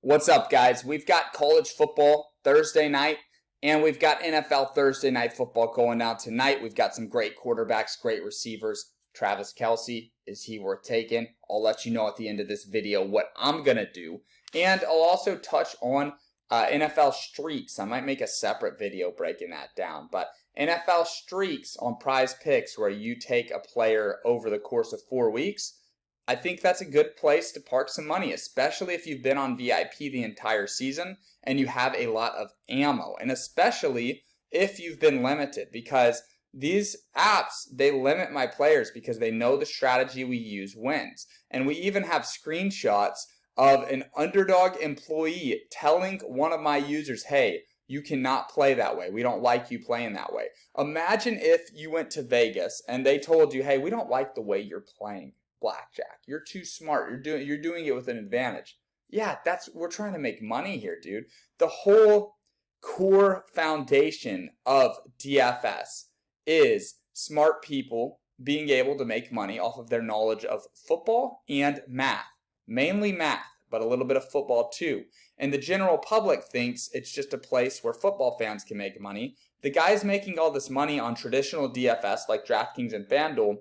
What's up, guys? We've got college football Thursday night, and we've got NFL Thursday night football going down tonight. We've got some great quarterbacks, great receivers. Travis Kelce, is he worth taking? I'll let you know at the end of this video what I'm going to do. And I'll also touch on NFL streaks. I might make a separate video breaking that down. But NFL streaks on PrizePicks, where you take a player over the course of 4 weeks, I think that's a good place to park some money, especially if you've been on VIP the entire season and you have a lot of ammo, and especially if you've been limited, because these apps, they limit my players because they know the strategy we use wins. And we even have screenshots of an Underdog employee telling one of my users, hey, you cannot play that way. We don't like you playing that way. Imagine if you went to Vegas and they told you, hey, we don't like the way you're playing blackjack. You're too smart. You're doing it with an advantage. Yeah, we're trying to make money here, dude. The whole core foundation of DFS is smart people being able to make money off of their knowledge of football and math. Mainly math, but a little bit of football too. And the general public thinks it's just a place where football fans can make money. The guys making all this money on traditional DFS like DraftKings and FanDuel,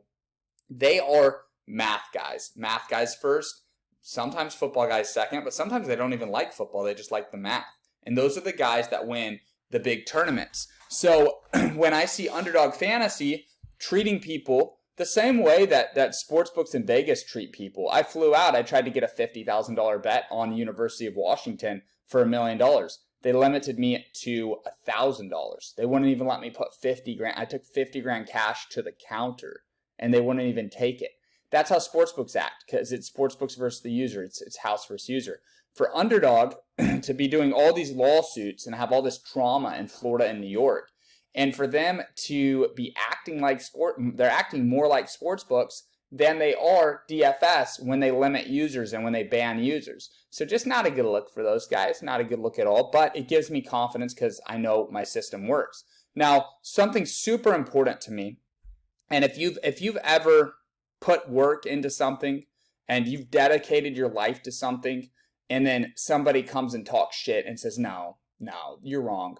they are math guys first, sometimes football guys second, but sometimes they don't even like football, they just like the math. And those are the guys that win the big tournaments. So when I see Underdog Fantasy treating people the same way that sportsbooks in Vegas treat people, I flew out, I tried to get a $50,000 bet on the University of Washington for $1 million. They limited me to $1,000. They wouldn't even let me put 50 grand. I took 50 grand cash to the counter and they wouldn't even take it. That's how sportsbooks act, because it's sportsbooks versus the user. It's house versus user. For Underdog to be doing all these lawsuits and have all this trauma in Florida and New York, and for them to be acting like they're acting more like sportsbooks than they are DFS when they limit users and when they ban users. So just not a good look for those guys, not a good look at all, but it gives me confidence because I know my system works. Now, something super important to me, and if you've ever put work into something and you've dedicated your life to something and then somebody comes and talks shit and says, no, you're wrong.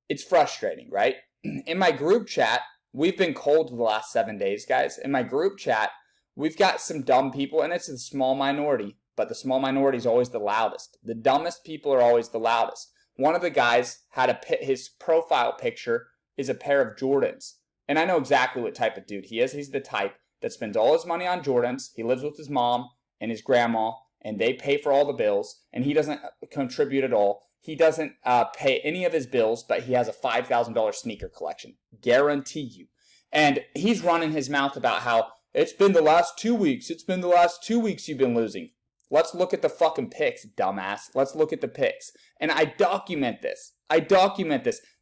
It's frustrating, right? In my group chat, we've been cold the last 7 days, guys. In my group chat, we've got some dumb people, and it's a small minority, but the small minority is always the loudest. The dumbest people are always the loudest. One of the guys had his profile picture is a pair of Jordans. And I know exactly what type of dude he is. He's the type that spends all his money on Jordans. He lives with his mom and his grandma, and they pay for all the bills, and he doesn't contribute at all. He doesn't pay any of his bills, but he has a $5,000 sneaker collection. Guarantee you. And he's running his mouth about how it's been the last 2 weeks. It's been the last 2 weeks you've been losing. Let's look at the fucking picks, dumbass. Let's look at the picks. And I document this.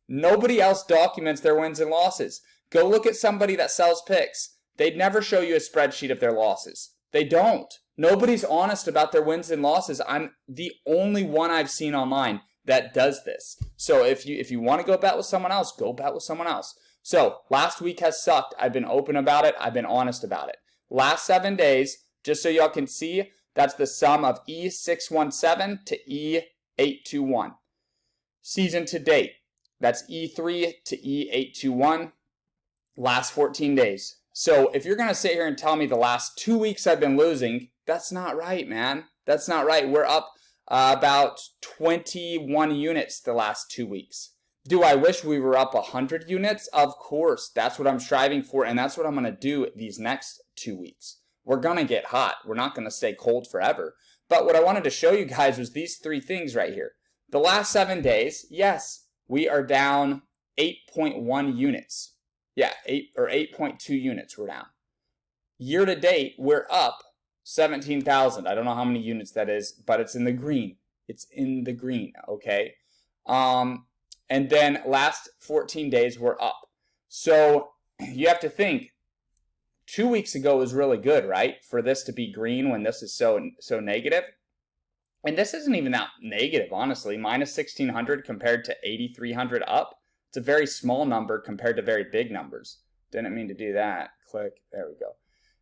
Nobody else documents their wins and losses. Go look at somebody that sells picks. They'd never show you a spreadsheet of their losses. They don't. Nobody's honest about their wins and losses. I'm the only one I've seen online that does this. So if you want to go bet with someone else, go bet with someone else. So last week has sucked. I've been open about it. I've been honest about it. Last 7 days, just so y'all can see, that's the sum of E617 to E821. Season to date, that's E3 to E821. Last 14 days. So if you're going to sit here and tell me the last 2 weeks I've been losing, that's not right, man. That's not right. We're up about 21 units the last 2 weeks. Do I wish we were up 100 units? Of course. That's what I'm striving for, and that's what I'm going to do these next 2 weeks. We're going to get hot. We're not going to stay cold forever. But what I wanted to show you guys was these 3 things right here. The last 7 days, yes, we are down 8.1 units. Yeah, 8.2 units we're down. Year to date, we're up 17,000. I don't know how many units that is, but it's in the green. It's in the green, okay? And then last 14 days, we're up. So you have to think, 2 weeks ago was really good, right? For this to be green when this is so negative. And this isn't even that negative, honestly. Minus 1,600 compared to 8,300 up. It's a very small number compared to very big numbers. Didn't mean to do that. Click. There we go.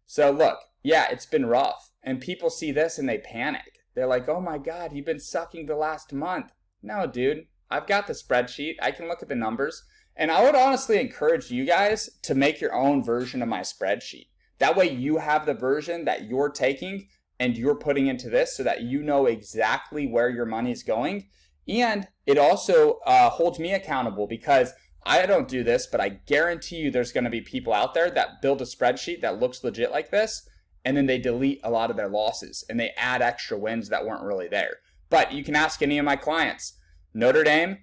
So look, yeah, it's been rough. And people see this and they panic. They're like, oh my God, you've been sucking the last month. No, dude, I've got the spreadsheet. I can look at the numbers. And I would honestly encourage you guys to make your own version of my spreadsheet. That way you have the version that you're taking and you're putting into this so that you know exactly where your money is going. And it also holds me accountable because I don't do this, but I guarantee you there's going to be people out there that build a spreadsheet that looks legit like this, and then they delete a lot of their losses and they add extra wins that weren't really there. But you can ask any of my clients. Notre Dame,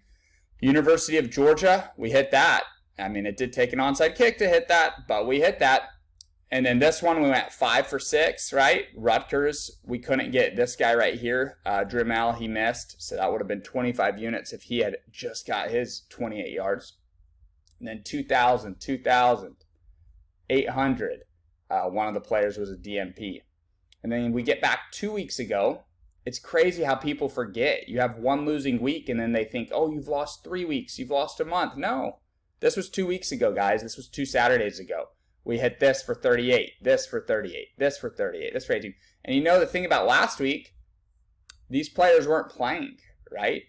University of Georgia, we hit that. I mean, it did take an onside kick to hit that, but we hit that. And then this one, we went 5 for 6, right? Rutgers, we couldn't get this guy right here. Dremel, he missed. So that would have been 25 units if he had just got his 28 yards. And then 2,000, 800. One of the players was a DMP. And then we get back 2 weeks ago. It's crazy how people forget. You have one losing week and then they think, oh, you've lost 3 weeks. You've lost a month. No, this was 2 weeks ago, guys. This was 2 Saturdays ago. We hit this for 38, this for 38, this for 38, this for 18. And you know the thing about last week, these players weren't playing, right?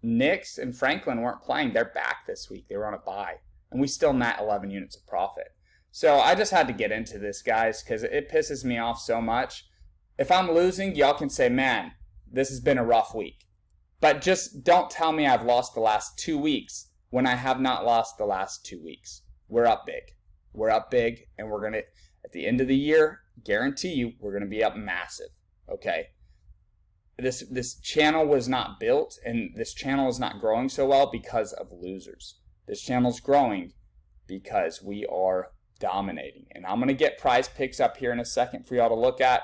Nix and Franklin weren't playing. They're back this week. They were on a bye. And we still net 11 units of profit. So I just had to get into this, guys, because it pisses me off so much. If I'm losing, y'all can say, man, this has been a rough week. But just don't tell me I've lost the last 2 weeks when I have not lost the last 2 weeks. We're up big. We're up big, and we're going to, at the end of the year, guarantee you, we're going to be up massive, okay? This channel was not built, and this channel is not growing so well because of losers. This channel's growing because we are dominating. And I'm going to get PrizePicks up here in a second for y'all to look at.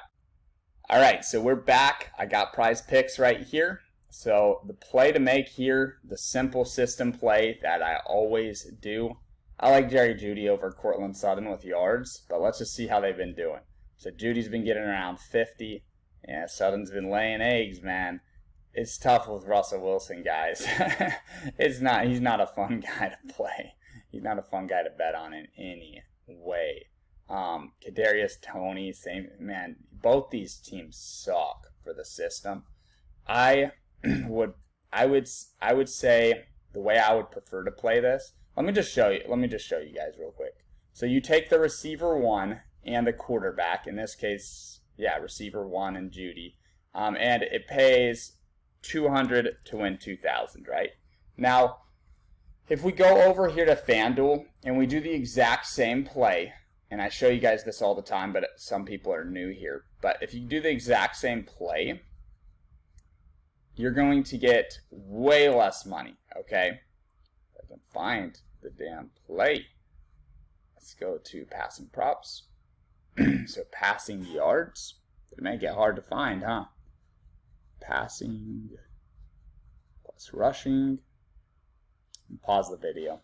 All right, so we're back. I got PrizePicks right here. So the play to make here, the simple system play that I always do. I like Jerry Jeudy over Cortland Sutton with yards, but let's just see how they've been doing. So Judy's been getting around 50. Yeah, Sutton's been laying eggs, man. It's tough with Russell Wilson, guys. He's not a fun guy to play. He's not a fun guy to bet on in any way. Kadarius Toney, same, man. Both these teams suck for the system. I would say the way I would prefer to play this. Let me just show you guys real quick. So you take the receiver 1 and the quarterback. In this case, yeah, receiver 1 and Jeudy. And it pays 200 to win 2,000, right? Now, if we go over here to FanDuel and we do the exact same play, and I show you guys this all the time, but some people are new here. But if you do the exact same play, you're going to get way less money, okay? If I can find the damn play. Let's go to passing props. So passing yards. It may get hard to find, huh? Passing plus rushing. Pause the video.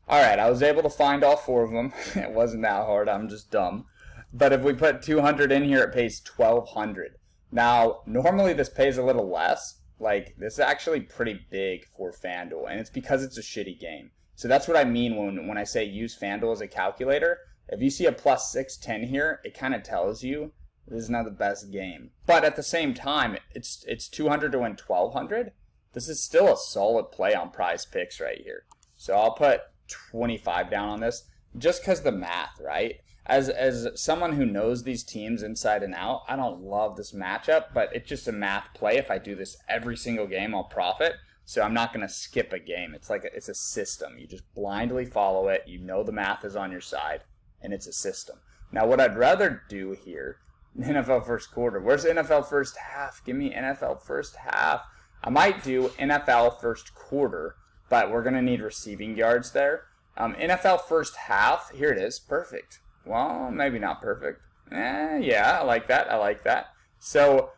Alright, I was able to find all 4 of them. It wasn't that hard, I'm just dumb. But if we put 200 in here, it pays 1,200. Now, normally this pays a little less. Like, this is actually pretty big for FanDuel, and it's because it's a shitty game. So that's what I mean when I say use FanDuel as a calculator. If you see a plus 610 here, it kind of tells you this is not the best game. But at the same time, it's 200 to win 1,200. This is still a solid play on PrizePicks right here. So I'll put 25 down on this just because the math, right? As someone who knows these teams inside and out, I don't love this matchup, but it's just a math play. If I do this every single game, I'll profit. So I'm not going to skip a game. It's a system. You just blindly follow it. You know the math is on your side, and it's a system. Now, what I'd rather do here, NFL first quarter. Where's NFL first half? Give me NFL first half. I might do NFL first quarter, but we're going to need receiving yards there. NFL first half, here it is, perfect. Well, maybe not perfect. Yeah, I like that. So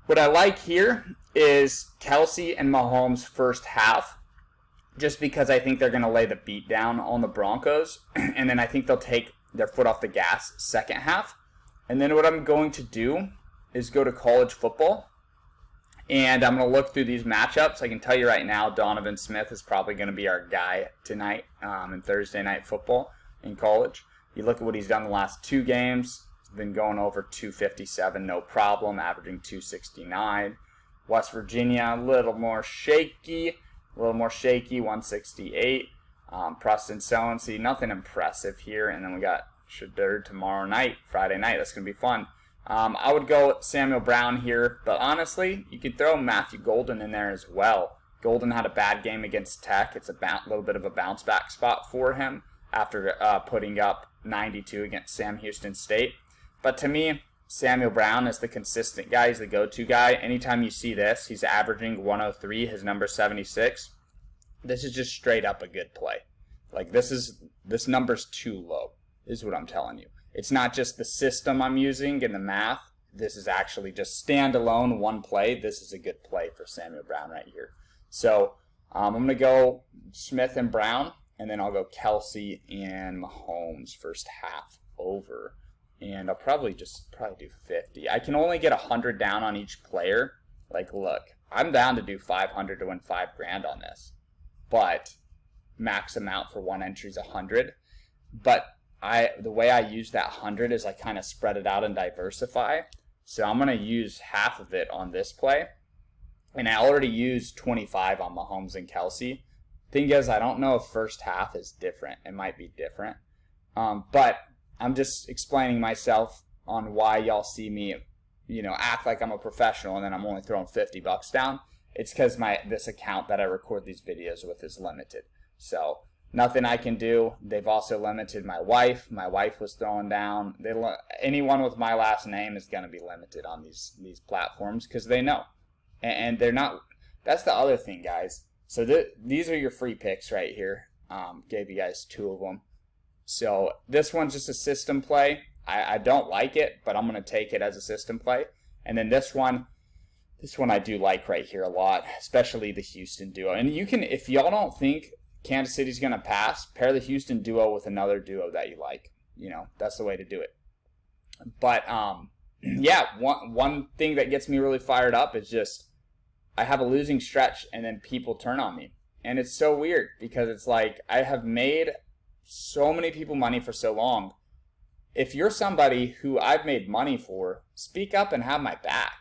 what I like here is Kelsey and Mahomes first half, just because I think they're going to lay the beat down on the Broncos, and then I think they'll take their foot off the gas second half. And then what I'm going to do is go to college football, and I'm going to look through these matchups. I can tell you right now, Donovan Smith is probably going to be our guy tonight in Thursday night football in college. You look at what he's done the last 2 games. been going over 257, no problem, averaging 269. West Virginia, a little more shaky, 168. Preston Solency, nothing impressive here. And then we got Shedeur tomorrow night, Friday night. That's going to be fun. I would go with Samuel Brown here, but honestly, you could throw Matthew Golden in there as well. Golden had a bad game against Tech. It's a little bit of a bounce back spot for him after putting up 92 against Sam Houston State. But to me, Samuel Brown is the consistent guy. He's the go-to guy. Anytime you see this, he's averaging 103. His number 76. This is just straight up a good play. Like this number's too low, is what I'm telling you. It's not just the system I'm using and the math. This is actually just standalone one play. This is a good play for Samuel Brown right here. So I'm going to go Smith and Brown, and then I'll go Kelsey and Mahomes first half over. And I'll probably do 50. I can only get 100 down on each player. Like, look, I'm down to do 500 to win $5,000 on this. But max amount for one entry is 100. But the way I use that 100 is I kind of spread it out and diversify. So I'm going to use half of it on this play. And I already used 25 on Mahomes and Kelsey. Thing is, I don't know if first half is different. It might be different. But I'm just explaining myself on why y'all see me, act like I'm a professional and then I'm only throwing $50 down. It's because this account that I record these videos with is limited. So nothing I can do. They've also limited my wife. My wife was throwing down. Anyone with my last name is going to be limited on these platforms because they know. And they're not. That's the other thing, guys. So these are your free picks right here. Gave you guys 2 of them. So this one's just a system play. I don't like it, but I'm going to take it as a system play. And then this one I do like right here a lot, especially the Houston duo. And you can, if y'all don't think Kansas City's going to pass, pair the Houston duo with another duo that you like. That's the way to do it. But, yeah, one thing that gets me really fired up is just I have a losing stretch and then people turn on me. And it's so weird because it's like I have made so many people money for so long. If you're somebody who I've made money for, speak up and have my back.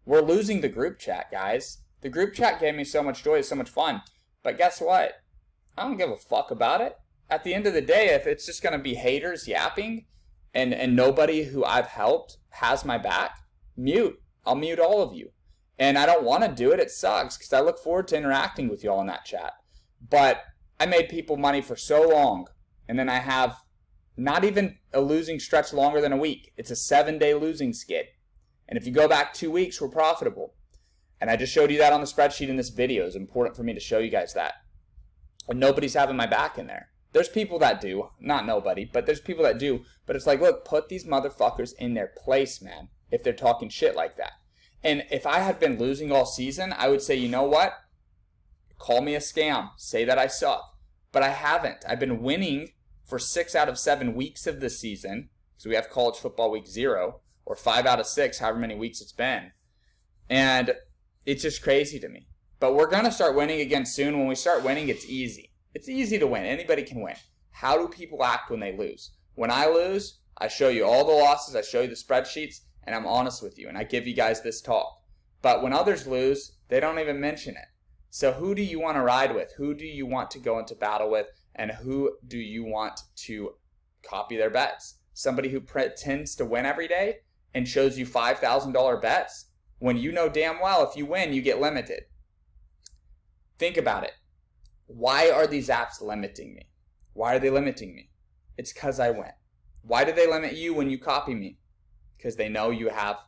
We're losing the group chat, guys. The group chat gave me so much joy, it's so much fun. But guess what? I don't give a fuck about it. At the end of the day, if it's just going to be haters yapping and nobody who I've helped has my back, mute. I'll mute all of you. And I don't want to do it. It sucks because I look forward to interacting with you all in that chat. But I made people money for so long. And then I have not even a losing stretch longer than a week. It's a 7-day losing skid. And if you go back 2 weeks, we're profitable. And I just showed you that on the spreadsheet in this video. It's important for me to show you guys that. And nobody's having my back in there. There's people that do. Not nobody, but there's people that do. But it's like, look, put these motherfuckers in their place, man, if they're talking shit like that. And if I had been losing all season, I would say, you know what? Call me a scam. Say that I suck. But I haven't. I've been winning for 6 out of 7 weeks of the season. So we have college football week 0. Or 5 out of 6, however many weeks it's been. And it's just crazy to me. But we're going to start winning again soon. When we start winning, it's easy. It's easy to win. Anybody can win. How do people act when they lose? When I lose, I show you all the losses. I show you the spreadsheets. And I'm honest with you. And I give you guys this talk. But when others lose, they don't even mention it. So who do you want to ride with? Who do you want to go into battle with? And who do you want to copy their bets? Somebody who pretends to win every day and shows you $5,000 bets when you know damn well if you win, you get limited. Think about it. Why are these apps limiting me? Why are they limiting me? It's because I win. Why do they limit you when you copy me? Because they know you have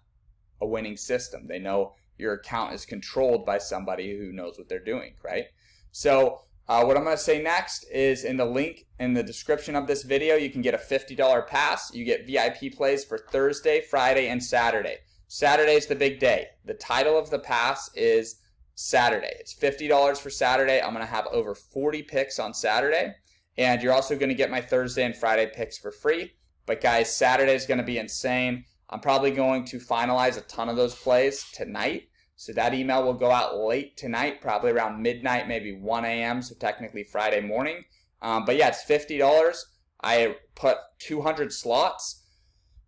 a winning system. They know your account is controlled by somebody who knows what they're doing, right? So what I'm going to say next is in the link in the description of this video, you can get a $50 pass. You get VIP plays for Thursday, Friday, and Saturday. Saturday is the big day. The title of the pass is Saturday. It's $50 for Saturday. I'm going to have over 40 picks on Saturday. And you're also going to get my Thursday and Friday picks for free. But guys, Saturday is going to be insane. I'm probably going to finalize a ton of those plays tonight. So that email will go out late tonight, probably around midnight, maybe 1 a.m., so technically Friday morning. But yeah, it's $50. I put 200 slots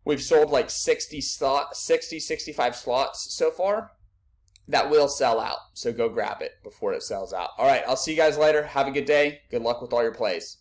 We've sold like 65 slots so far. That will sell out, so go grab it before it sells out. All right, I'll see you guys later. Have a good day. Good luck with all your plays.